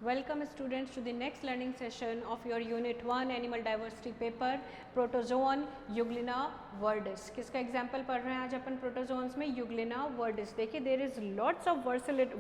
Welcome students to the next learning session of your Unit 1 Animal Diversity paper Protozoan Euglena verdis. किसका example पढ़ रहे हैं आज अपन protozoans में? यूग्लिना वर्डिस. देखिए there is lots of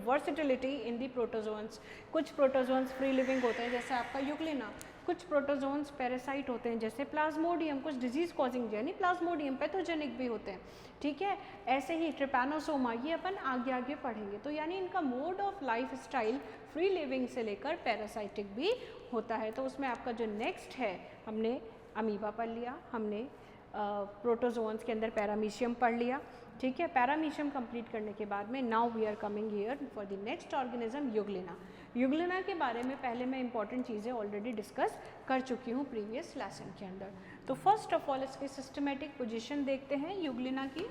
versatility in the protozoans. कुछ protozoans free living होते हैं जैसे आपका यूग्लिना, कुछ प्रोटोजोन्स पैरासाइट होते हैं जैसे प्लाज्मोडियम, कुछ डिजीज कॉजिंग यानी प्लाज्मोडियम पैथोजेनिक भी होते हैं. ठीक है, ऐसे ही ट्रिपैनोसोमा ये अपन आगे आगे पढ़ेंगे. तो यानी इनका mode of life style free living से लेकर पैरासाइटिक भी होता है. तो उसमें आपका जो नेक्स्ट है, हमने अमीबा पढ़ लिया, हमने प्रोटोजोन्स के अंदर पैरामीशियम पढ़ लिया. ठीक है, पैरामीशियम कंप्लीट करने के बाद में now we are coming here for the next organism euglena. Euglena के बारे में पहले मैं इंपॉर्टेंट चीज़ें ऑलरेडी डिस्कस कर चुकी हूँ प्रीवियस लेसन के अंदर. तो फर्स्ट ऑफ ऑल इसकी सिस्टमेटिक पोजीशन देखते हैं. यूग्लिना की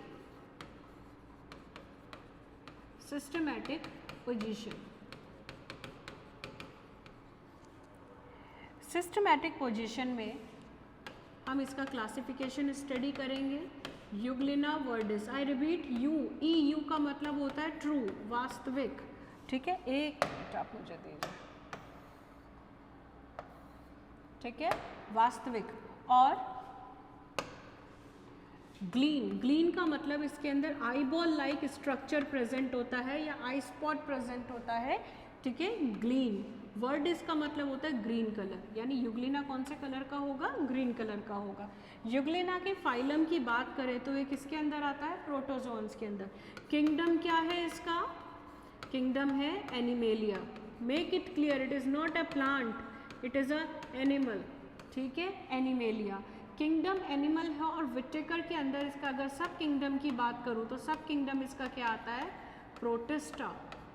सिस्टमेटिक पोजीशन. सिस्टमेटिक पोजीशन में हम इसका क्लासिफिकेशन स्टडी करेंगे. यूग्लिना वर्डिस, आई रिपीट यू का मतलब होता है ट्रू, वास्तविक. ठीक है, एक मिनट आप मुझे दीजिए. ठीक है, वास्तविक. और ग्लीन का मतलब इसके अंदर आईबॉल लाइक स्ट्रक्चर प्रेजेंट होता है या आई स्पॉट प्रेजेंट होता है. ठीक है, ग्लीन. वर्डिस का मतलब होता है ग्रीन कलर, यानी यूग्लिना कौन से कलर का होगा? ग्रीन कलर का होगा. यूग्लिना के फाइलम की बात करें तो ये किसके अंदर आता है? प्रोटोजोन्स के अंदर. किंगडम क्या है इसका? किंगडम है animalia. Make it clear, it is not a plant, it is a animal. ठीक है, एनिमेलिया किंगडम एनिमल है. और विटेकर के अंदर इसका अगर सब किंगडम की बात करूँ तो सब किंगडम इसका क्या आता है? प्रोटिस्टा.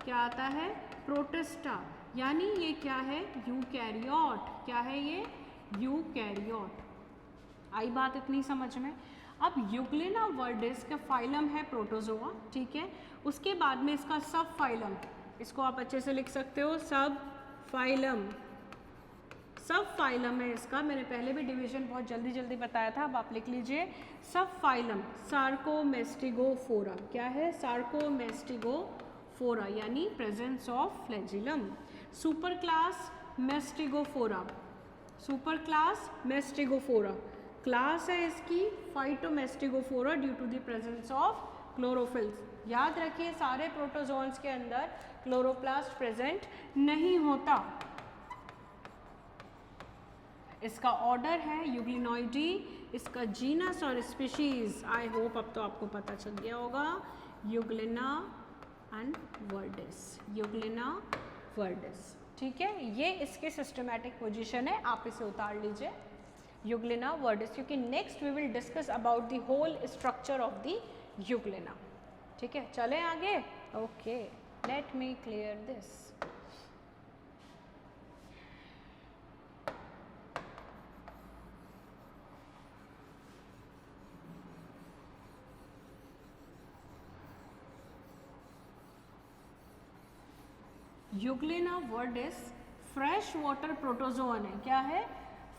क्या आता है? प्रोटिस्टा. यानी ये क्या है? यूकैरियोट. क्या है ये? यूकैरियोट. आई बात इतनी समझ में? अब यूग्लिना वर्डिस का फाइलम है प्रोटोजोआ. ठीक है, उसके बाद में इसका सब फाइलम, इसको आप अच्छे से लिख सकते हो, सब फाइलम. सब फाइलम है इसका. मैंने पहले भी डिवीजन बहुत जल्दी जल्दी बताया था, अब आप लिख लीजिए. सब फाइलम सार्कोमेस्टिगोफोरा. क्या है? सार्कोमेस्टिगोफोरा यानी presence of flagellum. Super class Mastigophora. Super class Mastigophora class है इसकी Phytomastigophora due to the presence of chlorophylls. याद रखिए सारे प्रोटोजोन्स के अंदर क्लोरोप्लास्ट प्रेजेंट नहीं होता. इसका ऑर्डर है यूग्लिनोइडी. इसका जीनस और स्पीशीज आई होप अब तो आपको पता चल गया होगा. Euglena and viridis. Euglena viridis. ठीक है, ये इसके सिस्टमैटिक पोजीशन है. आप इसे उतार लीजिए, यूग्लिना वर्डिस, क्योंकि next we will discuss about the whole structure of the Euglena. ठीक है, चलें आगे. Okay, let me clear this. Euglena viridis fresh water protozoan है. क्या है?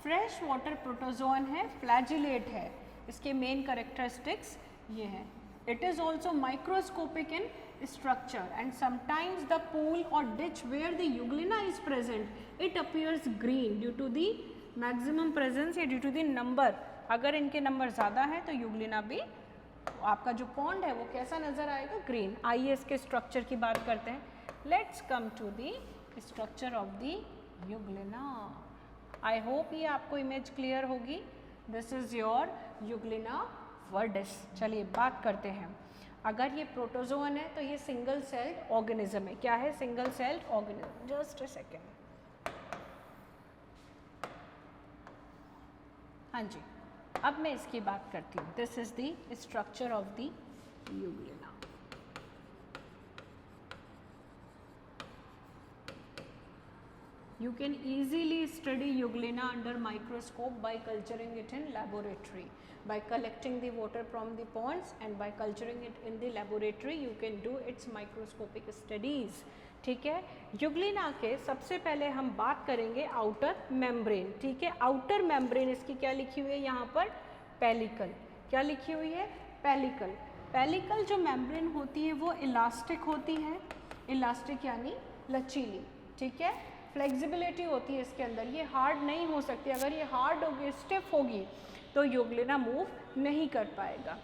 फ्रेश वाटर प्रोटोजोन है, फ्लैजिलेट है. इसके मेन कैरेक्टरिस्टिक्स ये हैं. It is also microscopic in structure and sometimes the pool और ditch where the Euglena is present it appears green due to the maximum presence या ड्यू टू दी नंबर. अगर इनके number ज़्यादा है तो Euglena भी, आपका जो पॉन्ड है वो कैसा नज़र आएगा? ग्रीन. आइए इसके स्ट्रक्चर की बात करते हैं. Let's come to the structure of the Euglena. I hope ये आपको इमेज क्लियर होगी. This is your Euglena viridis. चलिए बात करते हैं. अगर ये प्रोटोजोन है तो ये सिंगल सेल्ड ऑर्गेनिज्म है. क्या है? Single celled organism. Just a second. हाँ जी, अब मैं इसकी बात करती हूँ. This is the structure of the Euglena. You can easily study Euglena under microscope by culturing it in laboratory. By collecting the water from the ponds and by culturing it in the laboratory, you can do its microscopic studies. ठीक है, Euglena के सबसे पहले हम बात करेंगे outer membrane. ठीक है, आउटर मेम्ब्रेन इसकी क्या लिखी हुई है यहाँ पर? पेलिकल. क्या लिखी हुई है? पेलिकल. पेलिकल जो मेम्ब्रेन होती है वो इलास्टिक होती है. इलास्टिक यानी लचीली. ठीक है, फ्लेक्सिबिलिटी होती है इसके अंदर, ये हार्ड नहीं हो सकती। अगर ये हार्ड होगी, स्टिफ होगी, तो यूग्लिना मूव नहीं कर पाएगा।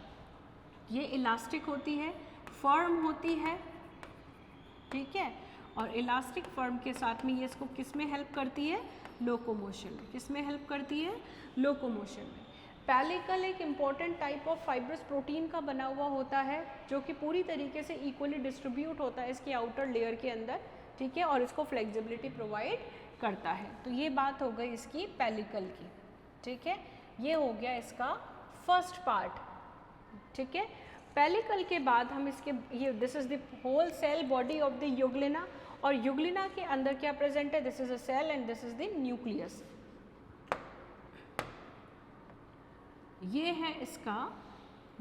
ये इलास्टिक होती है, फर्म होती है, ठीक है, और इलास्टिक फर्म के साथ में ये इसको किस में हेल्प करती है? लोकोमोशन में। किस में हेल्प करती है? लोकोमोशन में। पेलिकल एक important type of fibrous protein का बना हुआ होता है, जो कि पूरी तरीके से इक्वली डिस्ट्रीब्यूट होता है इसकी आउटर लेयर के अंदर, ठीक है, और इसको फ्लेक्सिबिलिटी प्रोवाइड करता है। तो ये बात हो गई इसकी पेलिकल की, ठीक है। ये हो गया इसका फर्स्ट पार्ट, ठीक है। पेलिकल के बाद हम इसके ये this is the whole cell body of the euglena, और यूग्लिना के अंदर क्या प्रेजेंट है? This is a cell and this is the nucleus. ये है इसका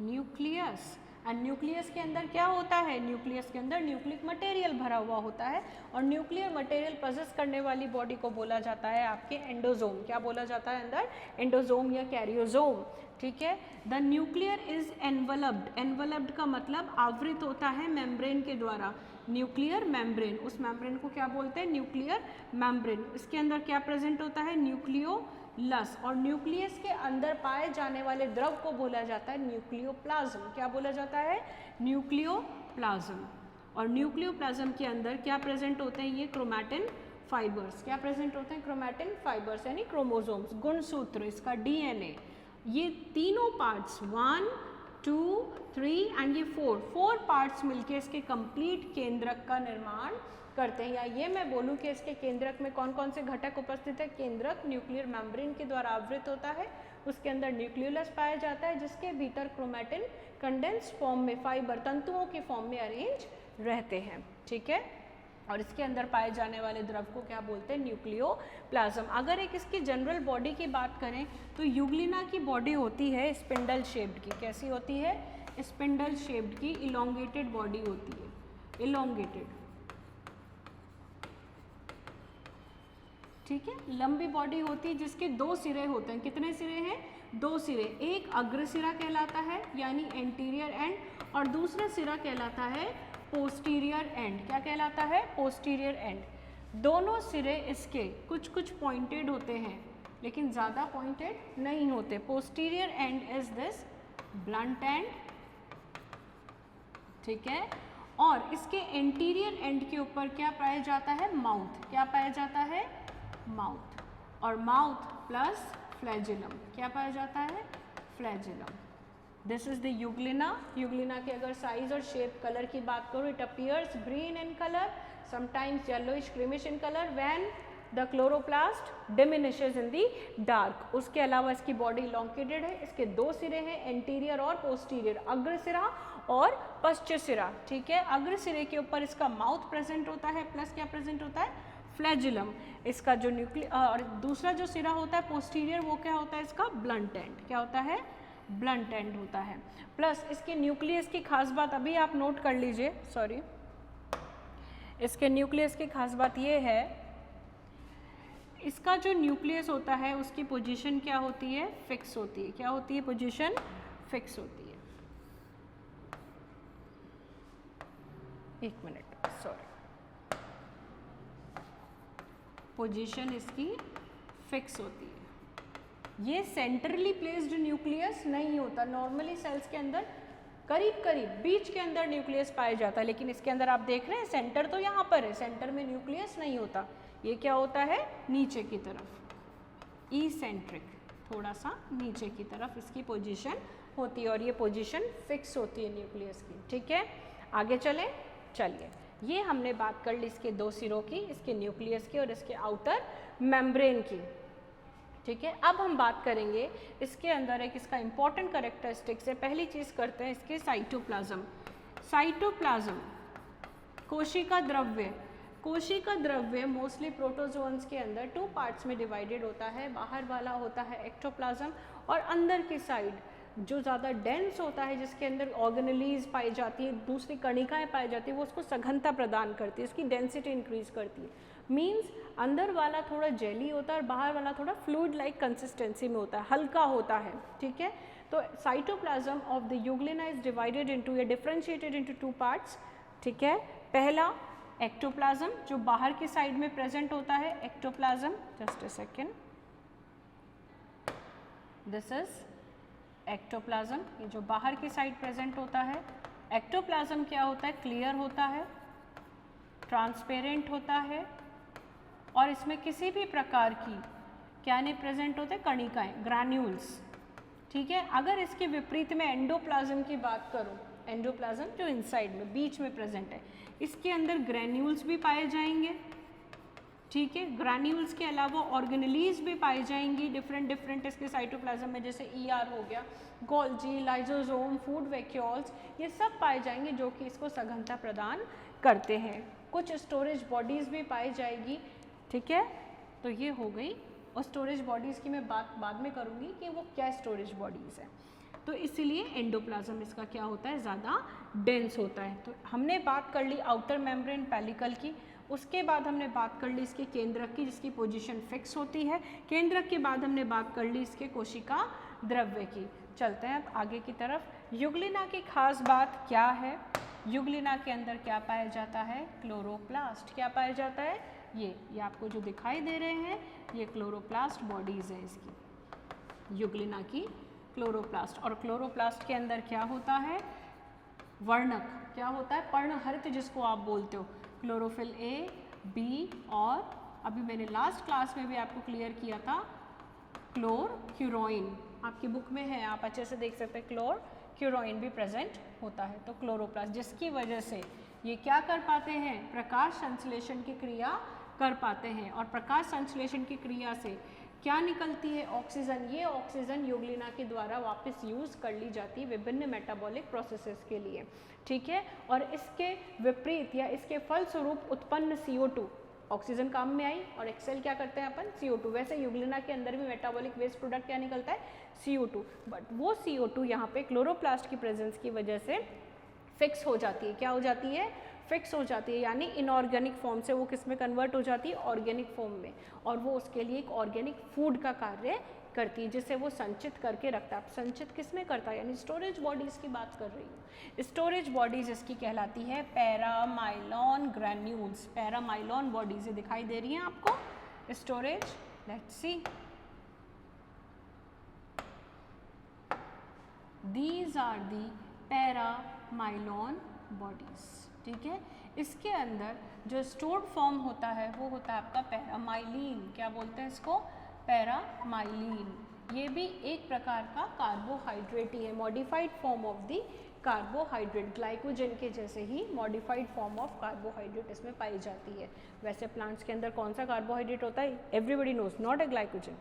न्यूक्लियस, एंड न्यूक्लियस के अंदर क्या होता है? न्यूक्लियस के अंदर न्यूक्लिक मटेरियल भरा हुआ होता है, और न्यूक्लियर मटेरियल पोजेस करने वाली बॉडी को बोला जाता है आपके एंडोजोम। क्या बोला जाता है अंदर? एंडोजोम या कैरियोजोम, ठीक है। The nuclear is enveloped, enveloped का मतलब आवृत होता है मेम्ब्रेन के द्वारा, न्यूक्लियर मेम्ब्रेन, उस मेम्ब्रेन को क्या बोलते हैं? Nuclear membrane. इसके अंदर क्या प्रेजेंट होता है? न्यूक्लियोलस, और न्यूक्लियस के अंदर पाए जाने वाले द्रव को बोला जाता है न्यूक्लियोप्लाज्म। क्या बोला जाता है? न्यूक्लियोप्लाज्म। और न्यूक्लियोप्लाज्म के अंदर क्या प्रेजेंट होते हैं? ये क्रोमैटिन फाइबर्स। क्या प्रेजेंट होते हैं? क्रोमैटिन फाइबर्स यानी क्रोमोसोम्स, गुणसूत्र, इसका डीएनए। ये तीनों पार्ट्स 1, 2, 3 एंड ये 4 पार्ट्स मिलके इसके कंप्लीट केंद्रक का निर्माण करते हैं। या ये मैं बोलूँ कि इसके केंद्रक में कौन कौन से घटक उपस्थित है? केंद्रक न्यूक्लियर मेम्ब्रेन के द्वारा आवृत होता है, उसके अंदर न्यूक्लियोलस पाया जाता है, जिसके भीतर क्रोमैटिन कंडेंस्ड फॉर्म में फाइबर तंतुओं की फॉर्म में अरेंज रहते हैं, ठीक है। और इसके अंदर पाए जाने वाले द्रव को क्या बोलते हैं? न्यूक्लियोप्लाज्म। अगर एक इसकी जनरल बॉडी की बात करें तो यूग्लिना की बॉडी होती है स्पिंडल शेप्ड की। कैसी होती है? स्पिंडल शेप्ड की, इलोंगेटेड बॉडी होती है, इलोंगेटेड, ठीक है। लंबी बॉडी होती है जिसके 2 सिरे होते हैं। कितने सिरे हैं? 2 सिरे। एक अग्रसिरा कहलाता है यानी एंटीरियर एंड, और दूसरा सिरा कहलाता है पोस्टीरियर एंड। क्या कहलाता है? Posterior and. दोनों सिरे इसके कुछ कुछ पॉइंटेड होते हैं, लेकिन ज़्यादा पॉइंटेड नहीं होते। Posterior and is this blunt and, ठीक है। और इसके एंटीरियर एंड के ऊपर क्या पाया जाता है? माउथ। क्या पाया जाता है? माउथ। और माउथ प्लस फ्लैजिलम। क्या पाया जाता है? Flagellum. This is the Euglena. Euglena के अगर साइज और शेप, कलर की बात करूँ, it appears green in colour, sometimes yellowish creamish in colour when the chloroplast diminishes in the Dark. उसके अलावा इसकी बॉडी लॉन्केटेड है, इसके 2 सिरे हैं, एंटीरियर और पोस्टीरियर, अग्र सिरा और पश्च सिरा, ठीक है। अग्र सिरे के ऊपर इसका माउथ प्रेजेंट होता है, प्लस क्या प्रेजेंट होता है? फ्लैजिलम। इसका जो और दूसरा जो सिरा होता है पोस्टीरियर, वो क्या होता है? इसका ब्लंट एंड। क्या होता है? ब्लंट एंड होता है। प्लस इसके न्यूक्लियस की खास बात अभी आप नोट कर लीजिए, सॉरी, इसके न्यूक्लियस की खास बात ये है, इसका जो न्यूक्लियस होता है उसकी पोजीशन क्या होती है? फिक्स होती है। क्या होती है? पोजीशन फिक्स होती है। एक मिनट, सॉरी, पोजीशन इसकी फिक्स होती है। ये सेंट्रली प्लेस्ड न्यूक्लियस नहीं होता। नॉर्मली सेल्स के अंदर करीब करीब बीच के अंदर न्यूक्लियस पाया जाता है, लेकिन इसके अंदर आप देख रहे हैं सेंटर तो यहाँ पर है, सेंटर में न्यूक्लियस नहीं होता। ये क्या होता है? नीचे की तरफ, इसेंट्रिक, थोड़ा सा नीचे की तरफ इसकी पोजीशन होती है, और ये पोजीशन फिक्स होती है न्यूक्लियस की, ठीक है। आगे चलें, चलिए। ये हमने बात कर ली इसके 2 सिरों की, इसके न्यूक्लियस की और इसके आउटर मेम्ब्रेन की, ठीक है। अब हम बात करेंगे इसके अंदर एक इसका इंपॉर्टेंट कैरेक्टरिस्टिक्स है। पहली चीज़ करते हैं इसके साइटोप्लाज्म। साइटोप्लाज्म कोशिका द्रव्य। कोशिका द्रव्य मोस्टली प्रोटोजोन्स के अंदर 2 पार्ट्स में डिवाइडेड होता है। बाहर वाला होता है एक्टोप्लाज्म, और अंदर की साइड जो ज़्यादा डेंस होता है, जिसके अंदर ऑर्गेनेलीज पाई जाती है, दूसरी कणिकाएँ पाई जाती है, वो उसको सघनता प्रदान करती है, उसकी डेंसिटी इंक्रीज करती है। मीन्स अंदर वाला थोड़ा जेली होता है और बाहर वाला थोड़ा फ्लूइड लाइक कंसिस्टेंसी में होता है, हल्का होता है, ठीक है। तो cytoplasm of the Euglena is divided into या डिफरेंशिएटेड इनटू 2 पार्ट्स, ठीक है। पहला एक्टोप्लाज्म जो बाहर की साइड में प्रेजेंट होता है, ectoplasm, just a second, this is ectoplasm, ये जो बाहर की साइड प्रेजेंट होता है। एक्टोप्लाज्म क्या होता है? क्लियर होता है, ट्रांसपेरेंट होता है और इसमें किसी भी प्रकार की क्या नहीं प्रेजेंट होते? कणिकाएं, ग्रैन्यूल्स, ठीक है। अगर इसके विपरीत में एंडोप्लाज्म की बात करूं, एंडोप्लाज्म जो इनसाइड में बीच में प्रेजेंट है, इसके अंदर ग्रैन्यूल्स भी पाए जाएंगे, ठीक है। ग्रैन्यूल्स के अलावा ऑर्गेनेलीज भी पाई जाएंगी डिफरेंट इसके साइटोप्लाज्म में, जैसे ER हो गया, गोल्जी, लाइजोसोम, फूड वैक्यूल्स, ये सब पाए जाएंगे जो कि इसको सघनता प्रदान करते हैं। कुछ स्टोरेज बॉडीज़ भी पाई जाएगी, ठीक है। तो ये हो गई, और स्टोरेज बॉडीज़ की मैं बात बाद में करूँगी कि वो क्या स्टोरेज बॉडीज़ है। तो इसीलिए एंडोप्लाज्म इसका क्या होता है? ज़्यादा डेंस होता है। तो हमने बात कर ली आउटर मेम्ब्रेन पेलिकल की, उसके बाद हमने बात कर ली इसके केंद्रक की जिसकी पोजीशन फिक्स होती है। केंद्रक के बाद हमने बात कर ली इसके कोशिका द्रव्य की। चलते हैं अब आगे की तरफ। युग्लिना की खास बात क्या है? युग्लिना के अंदर क्या पाया जाता है? क्लोरोप्लास्ट। क्या पाया जाता है? ये आपको जो दिखाई दे रहे हैं ये क्लोरोप्लास्ट बॉडीज़ है इसकी, युग्लिना की क्लोरोप्लास्ट। और क्लोरोप्लास्ट के अंदर क्या होता है? वर्णक। क्या होता है? पर्णहरित जिसको आप बोलते हो, क्लोरोफिल A, B और अभी मैंने लास्ट क्लास में भी आपको क्लियर किया था क्लोरक्यूरोइन, आपकी बुक में है, आप अच्छे से देख सकते हैं, क्लोरक्यूरोइन भी प्रेजेंट होता है। तो क्लोरोप्लास्ट जिसकी वजह से ये क्या कर पाते हैं? प्रकाश संश्लेषण की क्रिया कर पाते हैं, और प्रकाश संश्लेषण की क्रिया से क्या निकलती है? ऑक्सीजन। ये ऑक्सीजन युग्लिना के द्वारा वापस यूज़ कर ली जाती है विभिन्न मेटाबॉलिक प्रोसेसेस के लिए, ठीक है। और इसके विपरीत या इसके फलस्वरूप उत्पन्न CO2, ऑक्सीजन काम में आई और एक्सेल क्या करते हैं अपन? CO2। वैसे युग्लिना के अंदर भी मेटाबॉलिक वेस्ट प्रोडक्ट क्या निकलता है? CO2। बट वो CO2 यहाँ पे क्लोरोप्लास्ट की प्रेजेंस की वजह से फिक्स हो जाती है। क्या हो जाती है? फिक्स हो जाती है, यानी इनऑर्गेनिक फॉर्म से वो किस में कन्वर्ट हो जाती है? ऑर्गेनिक फॉर्म में, और वो उसके लिए एक ऑर्गेनिक फूड का कार्य करती है जिसे वो संचित करके रखता है। संचित किस में करता है? यानी स्टोरेज बॉडीज़ की बात कर रही हूँ। स्टोरेज बॉडीज़ इसकी कहलाती है पैरामाइलॉन ग्रैन्यूल्स। पैरामाइलॉन बॉडीज़ दिखाई दे रही हैं आपको storage. Let's see, these are the paramylon bodies, ठीक है। इसके अंदर जो स्टोर्ड फॉर्म होता है वो होता है आपका पैरामाइलिन। क्या बोलते हैं इसको? पैरामाइलिन। ये भी एक प्रकार का कार्बोहाइड्रेट ही है, modified form of the carbohydrate, glycogen के जैसे ही मॉडिफाइड फॉर्म ऑफ कार्बोहाइड्रेट इसमें पाई जाती है। वैसे प्लांट्स के अंदर कौन सा कार्बोहाइड्रेट होता है? Everybody knows, not a glycogen.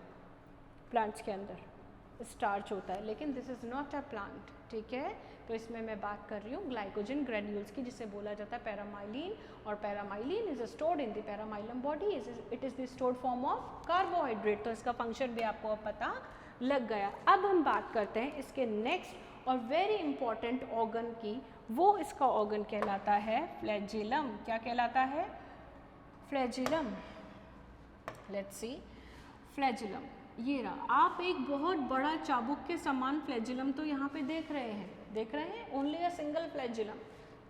Plants के अंदर स्टार्च होता है, लेकिन this is not a plant, ठीक है। तो इसमें मैं बात कर रही हूँ ग्लाइकोजन ग्रैन्यूल्स की, जिसे बोला जाता है पैरामाइलिन। और paramylon is stored in the paramylum body, it is the stored form of carbohydrate. तो इसका फंक्शन भी आपको अब पता लग गया। अब हम बात करते हैं इसके नेक्स्ट और वेरी इंपॉर्टेंट ऑर्गन की। वो इसका ऑर्गन कहलाता है फ्लैजिलम। क्या कहलाता है? फ्लैजिलम। लेट्स सी, फ्लैजिलम ये रहा। आप एक बहुत बड़ा चाबुक के समान फ्लैजिलम तो यहाँ पे देख रहे हैं, ओनली अ सिंगल फ्लैजिलम।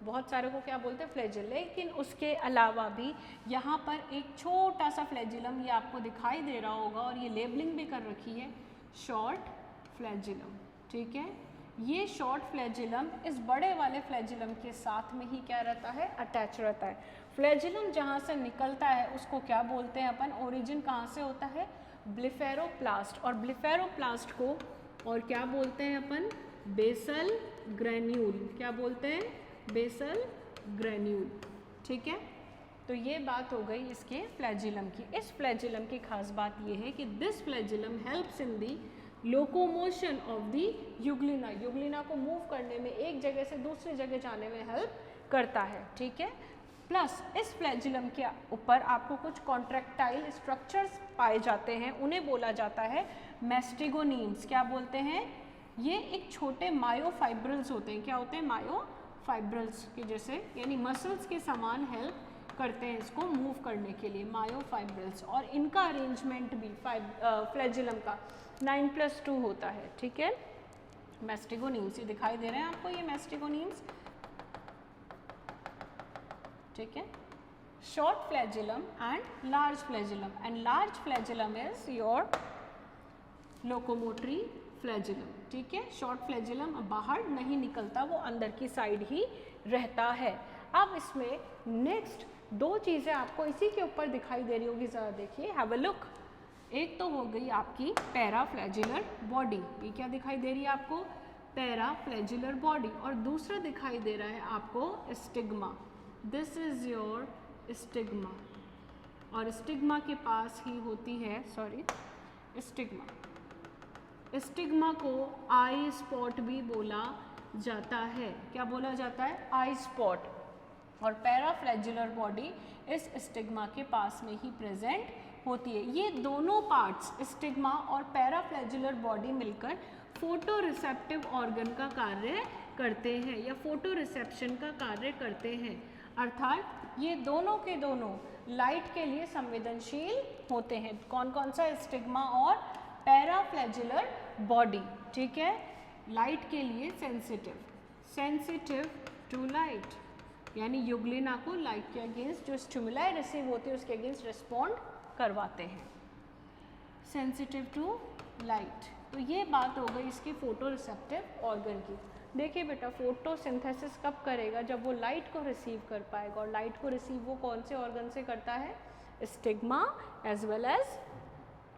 बहुत सारे को क्या बोलते हैं? फ्लैजिल। लेकिन उसके अलावा भी यहाँ पर एक छोटा सा फ्लैजिलम ये आपको दिखाई दे रहा होगा, और ये लेबलिंग भी कर रखी है, शॉर्ट फ्लैजिलम, ठीक है। ये शॉर्ट फ्लैजिलम इस बड़े वाले फ्लैजिलम के साथ में ही क्या रहता है? अटैच रहता है। फ्लैजिलम जहाँ से निकलता है उसको क्या बोलते हैं अपन? ओरिजिन कहाँ से होता है? ब्लिफेरोप्लास्ट। और ब्लिफेरोप्लास्ट को और क्या बोलते हैं अपन? Basal granule. क्या बोलते हैं? बेसल ग्रैन्यूल, ठीक है। तो ये बात हो गई इसके फ्लैजिलम की। इस फ्लैजिलम की खास बात ये है कि this flagellum helps in the locomotion of the Euglena. Euglena को मूव करने में, एक जगह से दूसरी जगह जाने में हेल्प करता है, ठीक है। प्लस इस फ्लैजिलम के ऊपर आपको कुछ कॉन्ट्रैक्टाइल स्ट्रक्चर्स पाए जाते हैं, उन्हें बोला जाता है मैस्टिगोनीम्स। क्या बोलते हैं? ये एक छोटे मायोफाइब्रल्स होते हैं। क्या होते हैं? मायोफाइब्रल्स के जैसे, यानी मसल्स के समान हेल्प करते हैं इसको मूव करने के लिए, मायोफाइब्रल्स। और इनका अरेंजमेंट भी फ्लैजिलम का 9+2 होता है, ठीक है। मैस्टिगोनीम्स ये दिखाई दे रहे हैं आपको, ये मैस्टिगोनीम्स, ठीक है। short flagellum and large flagellum, and large flagellum is your locomotory flagellum. ठीक है, शॉर्ट फ्लैजिलम बाहर नहीं निकलता, वो अंदर की साइड ही रहता है. अब इसमें नेक्स्ट दो चीज़ें आपको इसी के ऊपर दिखाई दे रही होगी, ज़रा देखिए, हैव अ लुक. एक तो हो गई आपकी पैराफ्लैजिलर बॉडी, ये क्या दिखाई दे रही है आपको, पैराफ्लैजिलर बॉडी, और दूसरा दिखाई दे रहा है आपको stigma. This is your stigma, और स्टिग्मा के पास ही होती है, सॉरी, स्टिग्मा. स्टिग्मा को आई स्पॉट भी बोला जाता है. क्या बोला जाता है, आई स्पॉट. और पैराफ्लैजिलर बॉडी इस स्टिग्मा के पास में ही प्रेजेंट होती है. ये दोनों पार्ट्स, स्टिग्मा और पैराफ्लैजिलर बॉडी मिलकर फोटो रिसेप्टिव ऑर्गन का कार्य करते हैं या फोटो रिसेप्शन का कार्य करते हैं. अर्थात ये दोनों के दोनों लाइट के लिए संवेदनशील होते हैं. कौन कौन सा, स्टिग्मा और पैराफ्लैजिलर बॉडी. ठीक है, लाइट के लिए सेंसिटिव, सेंसिटिव टू लाइट, यानी युग्लिना को लाइट के अगेंस्ट जो स्टिमुलाई रिसीव होती है उसके अगेंस्ट रिस्पॉन्ड करवाते हैं. Sensitive to light. तो ये बात हो गई इसकी फोटो रिसेप्टिव ऑर्गन की. देखिए बेटा, फोटोसिंथेसिस कब करेगा, जब वो लाइट को रिसीव कर पाएगा, और लाइट को रिसीव वो कौन से ऑर्गन से करता है, stigma as well as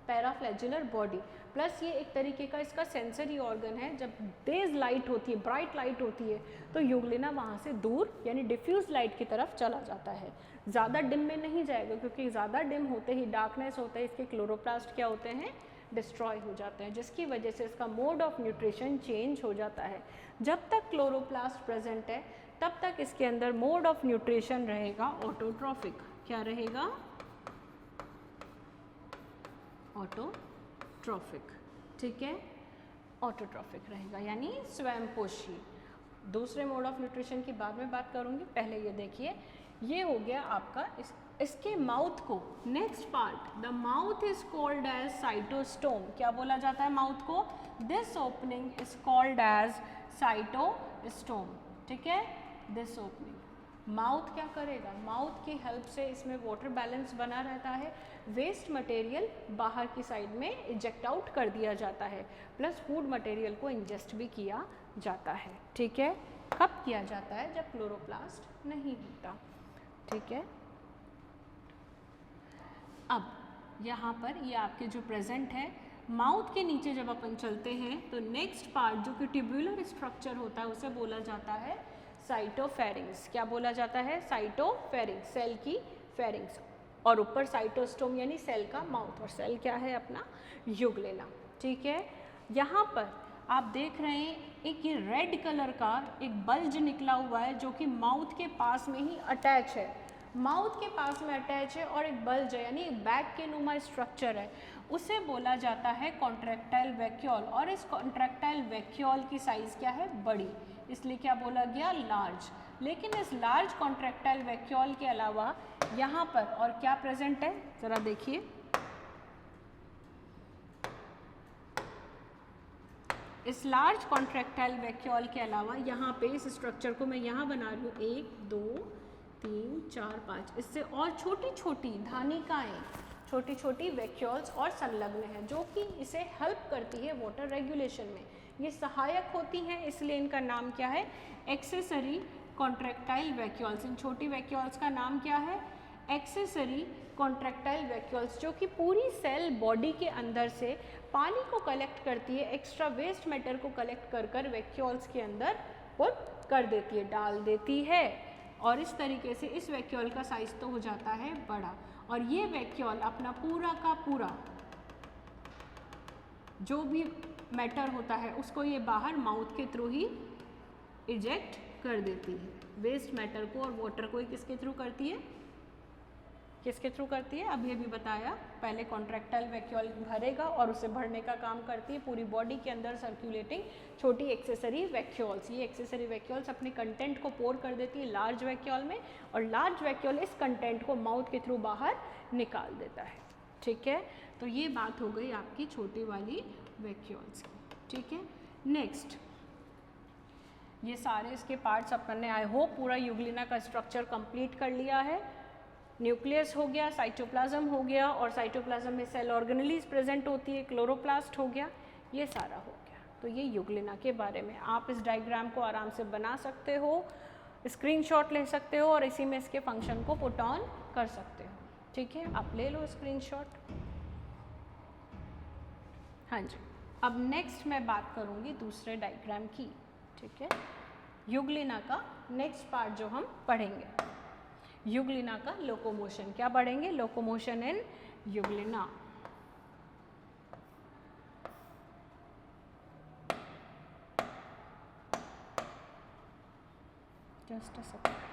paraflagellar body. Plus ये एक तरीके का इसका सेंसरी ऑर्गन है. जब तेज लाइट होती है, ब्राइट लाइट होती है, तो युग्लिना वहाँ से दूर यानी डिफ्यूज लाइट की तरफ चला जाता है. ज़्यादा डिम में नहीं जाएगा, क्योंकि ज़्यादा डिम होते ही डार्कनेस होता है, इसके क्लोरोप्लास्ट क्या होते हैं, डिस्ट्रॉय हो जाते हैं, जिसकी वजह से इसका मोड ऑफ न्यूट्रिशन चेंज हो जाता है. जब तक क्लोरोप्लास्ट प्रेजेंट है तब तक इसके अंदर मोड ऑफ न्यूट्रिशन रहेगा ऑटोट्रॉफिक. क्या रहेगा, ऑटोट्रॉफिक. ठीक है, ऑटोट्रॉफिक रहेगा, यानी स्वयंपोषी. दूसरे मोड ऑफ न्यूट्रिशन की बाद में बात करूंगी, पहले ये देखिए, ये हो गया आपका इसके माउथ को. Next part, the mouth is called as cytostome. क्या बोला जाता है माउथ को, this opening is called as cytostome. ठीक है, दिस ओपनिंग. माउथ क्या करेगा, माउथ की हेल्प से इसमें वाटर बैलेंस बना रहता है, वेस्ट मटेरियल बाहर की साइड में इजेक्ट आउट कर दिया जाता है, प्लस फूड मटेरियल को इंजेस्ट भी किया जाता है. ठीक है, कब किया जाता है, जब क्लोरोप्लास्ट नहीं होता. ठीक है, अब यहाँ पर ये आपके जो प्रेजेंट है, माउथ के नीचे जब अपन चलते हैं तो नेक्स्ट पार्ट जो कि ट्यूब्यूलर स्ट्रक्चर होता है उसे बोला जाता है साइटोफेरिंग्स. क्या बोला जाता है, साइटोफेरिंग्स, सेल की फेरिंग्स, और ऊपर साइटोस्टोम यानी सेल का माउथ, और सेल क्या है अपना, युग्लिना. ठीक है, यहाँ पर आप देख रहे हैं एक ये रेड कलर का एक बल्ज निकला हुआ है जो कि माउथ के पास में ही अटैच है. माउथ के पास में अटैच है और एक बल्ज है, यानी बैग के नुमा स्ट्रक्चर है, उसे बोला जाता है कॉन्ट्रैक्टाइल वैक्यूल. और इस कॉन्ट्रैक्टाइल वैक्यूल की साइज़ क्या है, बड़ी, इसलिए क्या बोला गया, लार्ज. लेकिन इस लार्ज कॉन्ट्रैक्टाइल वैक्यूल के अलावा यहाँ पर और क्या प्रेजेंट है, ज़रा देखिए, इस लार्ज कॉन्ट्रैक्टाइल वैक्यूल के अलावा यहाँ पे इस स्ट्रक्चर को मैं यहाँ बना रही हूँ, 1 2 3 4 5, इससे और छोटी छोटी धानिकाएँ, छोटी छोटी वैक्यूल्स और संलग्न हैं जो कि इसे हेल्प करती है वाटर रेगुलेशन में. ये सहायक होती हैं, इसलिए इनका नाम क्या है, एक्सेसरी कॉन्ट्रैक्टाइल वैक्यूल्स. इन छोटी वैक्यूल्स का नाम क्या है, एक्सेसरी कॉन्ट्रैक्टाइल वैक्यूल्स, जो कि पूरी सेल बॉडी के अंदर से पानी को कलेक्ट करती है, एक्स्ट्रा वेस्ट मैटर को कलेक्ट कर कर वैक्यूल्स के अंदर पुट कर देती है, डाल देती है. और इस तरीके से इस वैक्यूल का साइज तो हो जाता है बड़ा, और ये वैक्यूल अपना पूरा का पूरा जो भी मैटर होता है उसको ये बाहर माउथ के थ्रू ही इजेक्ट कर देती है. वेस्ट मैटर को और वाटर को किसके थ्रू करती है, किसके थ्रू करती है, अभी अभी बताया, पहले कॉन्ट्रैक्टाइल वैक्यूल भरेगा और उसे भरने का काम करती है पूरी बॉडी के अंदर सर्कुलेटिंग छोटी एक्सेसरी वैक्यूल्स. ये एक्सेसरी वैक्यूल्स अपने कंटेंट को पोर कर देती है लार्ज वैक्यूल में, और लार्ज वैक्यूल इस कंटेंट को माउथ के थ्रू बाहर निकाल देता है. ठीक है, तो ये बात हो गई आपकी छोटी वाली वैक्यूल्स की. ठीक है, नेक्स्ट, ये सारे इसके पार्ट्स अपन ने आई होप पूरा युग्लिना का स्ट्रक्चर कंप्लीट कर लिया है. न्यूक्लियस हो गया, साइटोप्लाज्म हो गया, और साइटोप्लाज्म में सेल ऑर्गेनेलीज प्रेजेंट होती है, क्लोरोप्लास्ट हो गया, ये सारा हो गया। तो ये यूग्लिना के बारे में। आप इस डायग्राम को आराम से बना सकते हो, स्क्रीनशॉट ले सकते हो और इसी में इसके फंक्शन को पुट ऑन कर सकते हो। ठीक है, आप ले लो स्क्रीनशॉट। हाँ जी, अब नेक्स्ट मैं बात करूँगी दूसरे डायग्राम की। ठीक है, यूग्लिना का नेक्स्ट पार्ट जो हम पढ़ेंगे, यूग्लिना का लोकोमोशन। क्या पढ़ेंगे? Locomotion in Euglena. Just a second.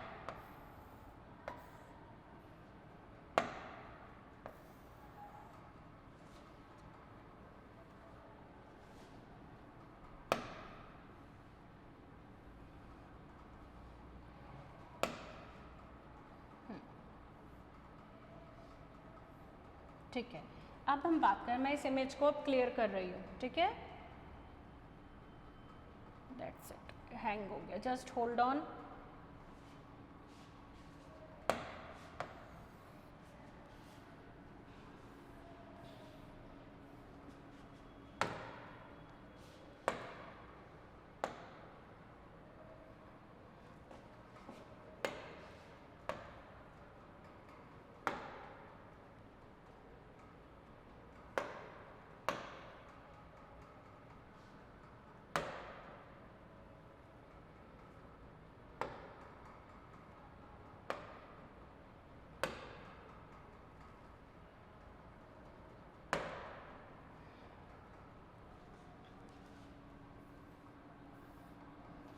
ठीक है, अब हम बात करें, मैं इस इमेज को अब क्लियर कर रही हूँ। ठीक है, दैट्स इट, हैंग हो गया, just hold on.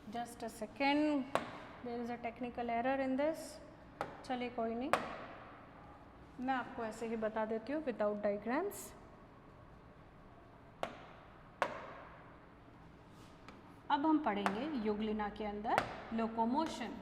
Just a second, there is a technical error in this. चलिए कोई नहीं, मैं आपको ऐसे ही बता देती हूँ विदाउट डायग्राम्स। अब हम पढ़ेंगे यूग्लिना के अंदर locomotion.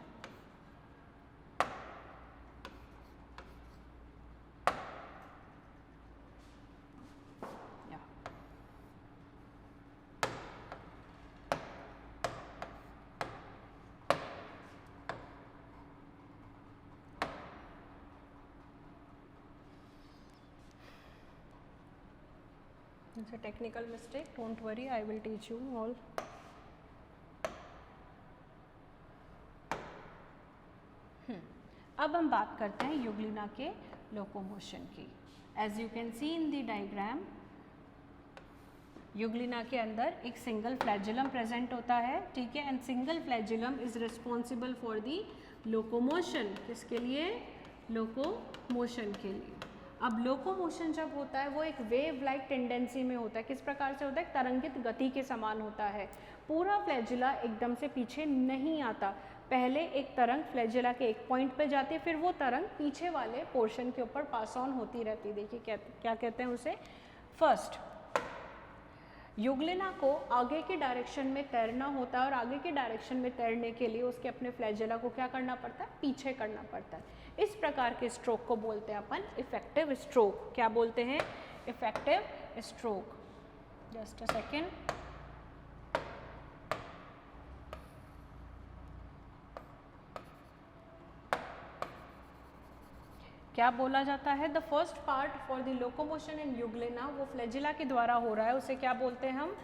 It's a technical mistake, don't worry, I will teach you all. अब हम बात करते हैं यूग्लिना के लोकोमोशन की। As you can see in the diagram, euglena के अंदर एक सिंगल फ्लैजुलम प्रेजेंट होता है। ठीक है, and single flagellum is responsible for the locomotion. किसके लिए? लोकोमोशन के लिए। अब लोकोमोशन जब होता है वो एक वेव लाइक टेंडेंसी में होता है। किस प्रकार से होता है? तरंगित गति के समान होता है। पूरा फ्लैजुला एकदम से पीछे नहीं आता, पहले एक तरंग फ्लैजुला के एक पॉइंट पे जाती है, फिर वो तरंग पीछे वाले पोर्शन के ऊपर पास ऑन होती रहती है। देखिए क्या कहते हैं उसे, फर्स्ट यूग्लिना को आगे के डायरेक्शन में तैरना होता है, और आगे के डायरेक्शन में तैरने के लिए उसके अपने फ्लैजुला को क्या करना पड़ता है? पीछे करना पड़ता है। इस प्रकार के स्ट्रोक को बोलते हैं अपन इफेक्टिव स्ट्रोक। क्या बोलते हैं? Effective stroke. Just a second. क्या बोला जाता है? The first part for the locomotion in Euglena, वो फ्लैजुला के द्वारा हो रहा है, उसे क्या बोलते हैं हम?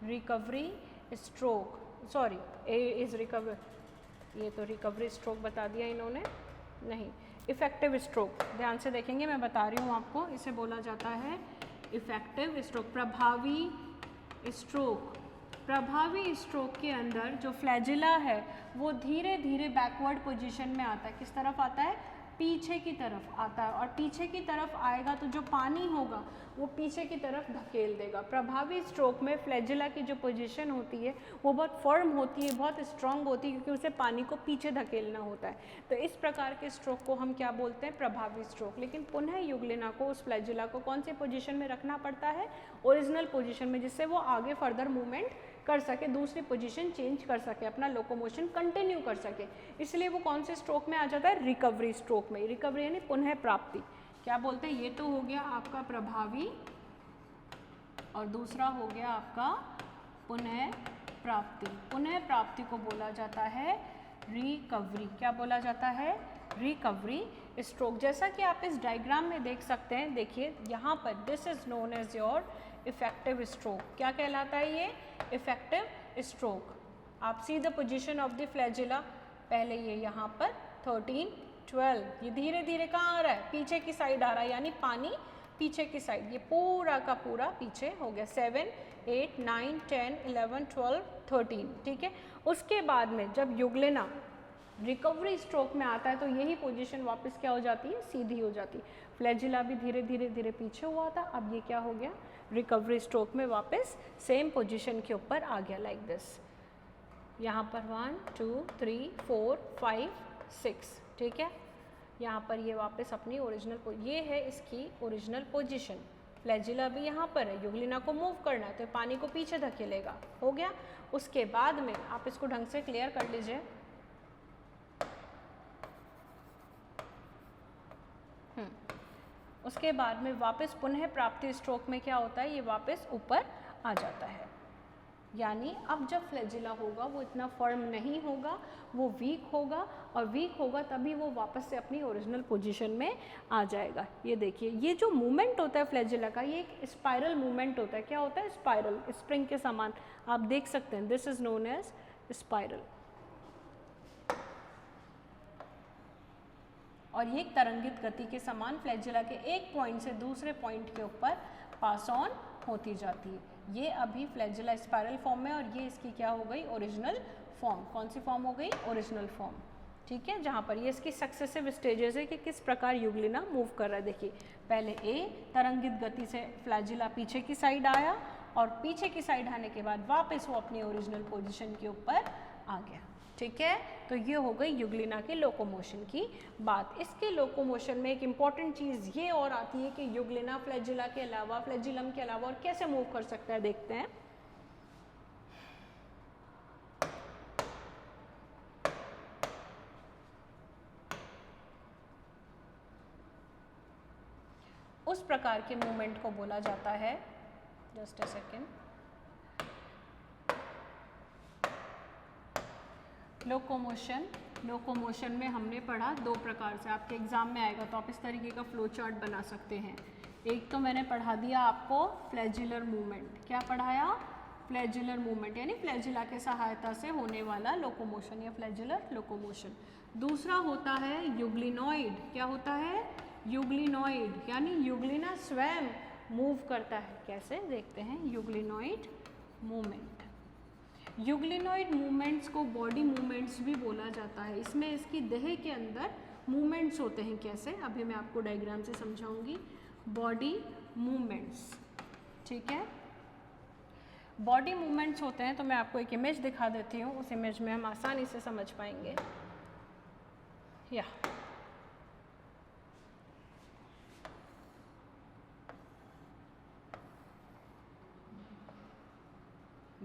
Recovery stroke. Sorry, A is recover, ये तो रिकवरी स्ट्रोक बता दिया इन्होंने, नहीं, इफेक्टिव स्ट्रोक। ध्यान से देखेंगे, मैं बता रही हूँ आपको, इसे बोला जाता है इफेक्टिव स्ट्रोक, प्रभावी स्ट्रोक। प्रभावी स्ट्रोक के अंदर जो फ्लैजुला है वो धीरे धीरे बैकवर्ड पोजीशन में आता है। किस तरफ आता है? पीछे की तरफ आता है, और पीछे की तरफ आएगा तो जो पानी होगा वो पीछे की तरफ धकेल देगा। प्रभावी स्ट्रोक में फ्लैजुला की जो पोजीशन होती है वो बहुत फर्म होती है, बहुत स्ट्रांग होती है, क्योंकि उसे पानी को पीछे धकेलना होता है। तो इस प्रकार के स्ट्रोक को हम क्या बोलते हैं? प्रभावी स्ट्रोक। लेकिन पुनः यूग्लिना को, उस फ्लैजुला को कौन से पोजीशन में रखना पड़ता है? ओरिजिनल पोजीशन में, जिससे वो आगे फर्दर मूवमेंट कर सके, दूसरी पोजीशन चेंज कर सके, अपना लोकोमोशन कंटिन्यू कर सके। इसलिए वो कौन से स्ट्रोक में आ जाता है? रिकवरी स्ट्रोक में। रिकवरी यानी पुनः प्राप्ति। क्या बोलते हैं? ये तो हो गया आपका प्रभावी, और दूसरा हो गया आपका पुनः प्राप्ति। पुनः प्राप्ति को बोला जाता है रिकवरी। क्या बोला जाता है? Recovery stroke. जैसा कि आप इस डायग्राम में देख सकते हैं, देखिए यहाँ पर this is known as your effective stroke. क्या कहलाता है ये? Effective stroke. आप see the position of the flagella, पहले ये यहाँ पर 13, 12, ये धीरे धीरे कहाँ आ रहा है? पीछे की साइड आ रहा है, यानी पानी पीछे की साइड, ये पूरा का पूरा पीछे हो गया। 7, 8, 9, 10, 11, 12, 13, ठीक है। उसके बाद में जब युगलिना रिकवरी स्ट्रोक में आता है तो यही पोजीशन वापस क्या हो जाती है? सीधी हो जाती है। फ्लैजिला भी धीरे धीरे धीरे पीछे हुआ था, अब ये क्या हो गया? रिकवरी स्ट्रोक में वापस सेम पोजीशन के ऊपर आ गया, लाइक दिस। यहाँ पर 1, 2, 3, 4, 5, 6, ठीक है। यहाँ पर ये वापस अपनी ओरिजिनल, ये है इसकी ओरिजिनल पोजीशन। फ्लैजिला भी यहाँ पर है, युगलिना को मूव करना है तो पानी को पीछे धकेलेगा, हो गया। उसके बाद में आप इसको ढंग से क्लियर कर लीजिए। उसके बाद में वापस पुनः प्राप्ति स्ट्रोक में क्या होता है? ये वापस ऊपर आ जाता है, यानी अब जब फ्लैजिला होगा वो इतना फर्म नहीं होगा, वो वीक होगा, और वीक होगा तभी वो वापस से अपनी ओरिजिनल पोजीशन में आ जाएगा। ये देखिए, ये जो मूवमेंट होता है फ्लैजिला का, ये एक स्पाइरल मूवमेंट होता है। क्या होता है? स्पाइरल, स्प्रिंग के समान आप देख सकते हैं। This is known as spiral. और ये एक तरंगित गति के समान फ्लैजिला के एक पॉइंट से दूसरे पॉइंट के ऊपर पास ऑन होती जाती है। ये अभी फ्लैजिला स्पाइरल फॉर्म में, और ये इसकी क्या हो गई? Original form. कौन सी फॉर्म हो गई? ओरिजिनल फॉर्म, ठीक है। जहाँ पर ये इसकी सक्सेसिव स्टेजेस है कि किस प्रकार युगलिना मूव कर रहा है। देखिए, पहले ए तरंगित गति से फ्लैजिला पीछे की साइड आया, और पीछे की साइड आने के बाद वापस वो अपनी ओरिजिनल पोजिशन के ऊपर आ गया, ठीक है। तो ये हो गई युगलिना के लोकोमोशन की बात। इसके लोकोमोशन में एक इम्पॉर्टेंट चीज़ ये और आती है कि युगलिना फ्लैजिला के अलावा, फ्लैजिलम के अलावा और कैसे मूव कर सकता है, देखते हैं। उस प्रकार के मूवमेंट को बोला जाता है, just a second, locomotion. Locomotion में हमने पढ़ा दो प्रकार से, आपके एग्जाम में आएगा तो आप इस तरीके का फ्लो चार्ट बना सकते हैं। एक तो मैंने पढ़ा दिया आपको फ्लैजिलर मूवमेंट। क्या पढ़ाया? फ्लैजिलर मूवमेंट, यानी फ्लैजिला के सहायता से होने वाला लोकोमोशन या फ्लैजिलर लोकोमोशन। दूसरा होता है युगलिनॉइड। क्या होता है? युगलिनॉइड, यानी युगलिना स्वयं मूव करता है। कैसे? देखते हैं। युगलिनॉइड मूवमेंट, युगलिनॉइड मूवमेंट्स को बॉडी मूवमेंट्स भी बोला जाता है। इसमें इसकी देह के अंदर मूवमेंट्स होते हैं। कैसे? अभी मैं आपको डायग्राम से समझाऊंगी। बॉडी मूवमेंट्स, ठीक है। बॉडी मूवमेंट्स होते हैं तो मैं आपको एक इमेज दिखा देती हूँ, उस इमेज में हम आसानी से समझ पाएंगे। या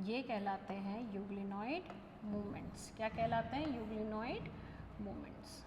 ये कहलाते हैं युगलिनॉइड मूवमेंट्स। क्या कहलाते हैं? युगलिनॉइड मूवमेंट्स।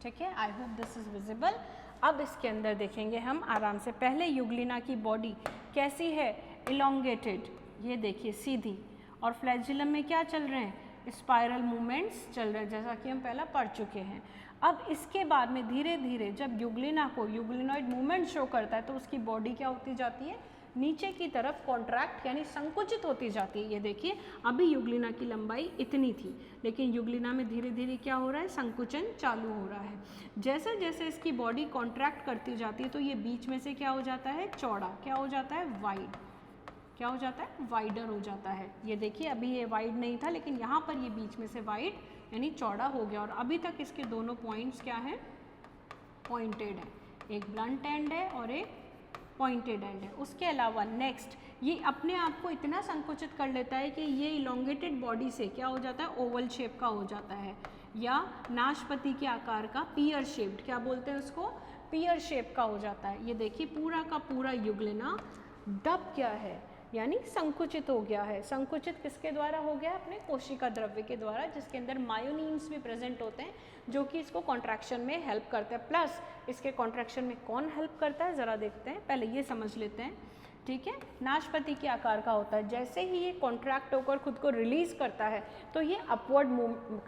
ठीक है, I hope this is visible. अब इसके अंदर देखेंगे हम आराम से। पहले युगलिना की बॉडी कैसी है? इलोंगेटेड, ये देखिए सीधी, और फ्लैजिलम में क्या चल रहे हैं? स्पाइरल मूवमेंट्स चल रहे हैं, जैसा कि हम पहला पढ़ चुके हैं। अब इसके बाद में धीरे धीरे जब युगलिना को युगलिनॉइड मूवमेंट शो करता है तो उसकी बॉडी क्या होती जाती है? नीचे की तरफ कॉन्ट्रैक्ट यानी संकुचित होती जाती है। ये देखिए, अभी युगलिना की लंबाई इतनी थी, लेकिन युगलिना में धीरे धीरे क्या हो रहा है? संकुचन चालू हो रहा है। जैसे जैसे इसकी बॉडी कॉन्ट्रैक्ट करती जाती है तो ये बीच में से क्या हो जाता है? चौड़ा। क्या हो जाता है? वाइड। क्या हो जाता है? वाइडर हो जाता है। ये देखिए, अभी ये वाइड नहीं था, लेकिन यहाँ पर ये बीच में से वाइड यानी चौड़ा हो गया। और अभी तक इसके दोनों पॉइंट्स क्या हैं? पॉइंटेड है। एक ब्लंट एंड है और एक पॉइंटेड एंड है। उसके अलावा नेक्स्ट, ये अपने आप को इतना संकुचित कर लेता है कि ये इलोंगेटेड बॉडी से क्या हो जाता है? ओवल शेप का हो जाता है, या नाशपति के आकार का, पियर शेप्ड, क्या बोलते हैं उसको? पियर शेप का हो जाता है। ये देखिए, पूरा का पूरा युगलिना दब क्या है? यानी संकुचित हो गया है। संकुचित किसके द्वारा हो गया? अपने कोशिका द्रव्य के द्वारा, जिसके अंदर मायोनीन्स भी प्रेजेंट होते हैं जो कि इसको कॉन्ट्रैक्शन में हेल्प करते हैं। प्लस इसके कॉन्ट्रैक्शन में कौन हेल्प करता है ज़रा देखते हैं, पहले ये समझ लेते हैं। ठीक है, नाशपाती के आकार का होता है। जैसे ही ये कॉन्ट्रैक्ट होकर खुद को रिलीज करता है तो ये अपवर्ड मूव